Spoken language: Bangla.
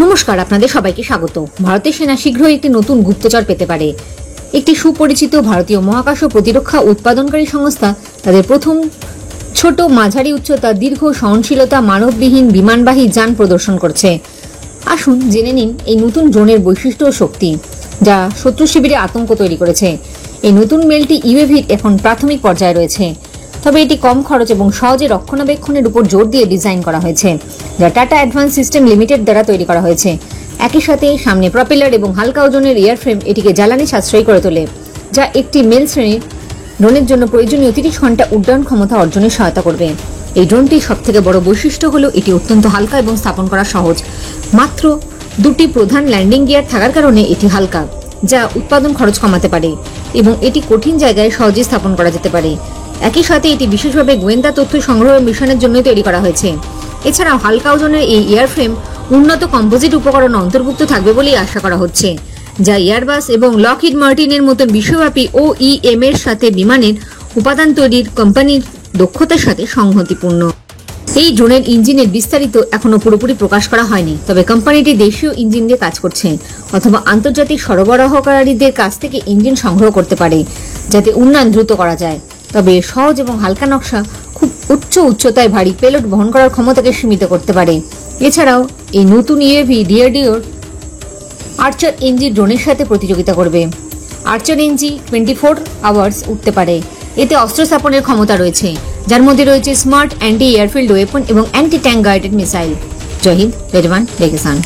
নমস্কার, আপনাদের সবাইকে স্বাগত। ভারতের সেনা শীঘ্রই একটি নতুন গুপ্তচর পেতে পারে। একটি সুপরিচিত ভারতীয় মহাকাশ ও প্রতিরক্ষা উৎপাদনকারী সংস্থা তাদের প্রথম ছোট মাঝারি উচ্চতা দীর্ঘ সহনশীলতা মানববিহীন বিমানবাহী যান প্রদর্শন করছে। আসুন জেনে নিন এই নতুন ড্রোনের বৈশিষ্ট্য ও শক্তি, যা শত্রু শিবিরে আতঙ্ক তৈরি করেছে। এই নতুন মেলটি ইউএভির এখন প্রাথমিক পর্যায়ে রয়েছে, তবে এটি কম খরচ এবং সহজে রক্ষণাবেক্ষণের উপর জোর দিয়ে ডিজাইন করা হয়েছে, যা টাটা অ্যাডভান্স সিস্টেম লিমিটেড দ্বারা তৈরি করা হয়েছে। একই সাথে সামনে প্রপেলার এবং হালকা ওজনের এয়ারফ্রেম এটিকে জ্বালানি সাশ্রয়ী করে তোলে, যা একটি মেল শ্রেণীর ড্রোনের জন্য প্রয়োজনীয় 30 ঘন্টা উড্ডয়ন ক্ষমতা অর্জনে সহায়তা করবে। এই ড্রোনটির সবথেকে বড় বৈশিষ্ট্য হলো এটি অত্যন্ত হালকা এবং স্থাপন করা সহজ। মাত্র 2টি প্রধান ল্যান্ডিং গিয়ার থাকার কারণে এটি হালকা, যা উৎপাদন খরচ কমাতে পারে এবং এটি কঠিন জায়গায় সহজে স্থাপন করা যেতে পারে। একই সাথে এটি বিশেষভাবে গোয়েন্দা তথ্য সংগ্রহ মিশনের জন্য তৈরি করা হয়েছে। এছাড়াও হালকা ওজনের এই এয়ারফ্রেম উন্নত কম্পোজিট উপকরণ অন্তর্ভুক্ত থাকবে বলেই আশা করা হচ্ছে, যা এয়ারবাস এবং লকহিড মার্টিনের মতো বিশ্বব্যাপী OEM এর সাথে বিমানের উপাদান তৈরির কোম্পানির দক্ষতার সাথে সংহতিপূর্ণ। এই ড্রোনের ইঞ্জিনের বিস্তারিত এখনো পুরোপুরি প্রকাশ করা হয়নি, তবে কোম্পানিটি দেশীয় ইঞ্জিন দিয়ে কাজ করছে অথবা আন্তর্জাতিক সরবরাহকারীদের কাছ থেকে ইঞ্জিন সংগ্রহ করতে পারে, যাতে উন্নয়ন দ্রুত করা যায়। তবে সহজ এবং হালকা নকশা খুব উচ্চতায় ভারী পেলোড বহন করার ক্ষমতাকে সীমিত করতে পারে। এছাড়াও এই নতুন ইউএভি ডিআরডিওর আর্চার এনজি ড্রোনের সাথে প্রতিযোগিতা করবে। আর্চার এনজি 24 আওয়ার্স উঠতে পারে। এতে অস্ত্র স্থাপনের ক্ষমতা রয়েছে, যার মধ্যে রয়েছে স্মার্ট অ্যান্টি এয়ারফিল্ড ওয়েপন এবং অ্যান্টি ট্যাঙ্ক গাইডেড মিসাইল। জয় হিন্দ, রেজওয়ান, লেগেসান।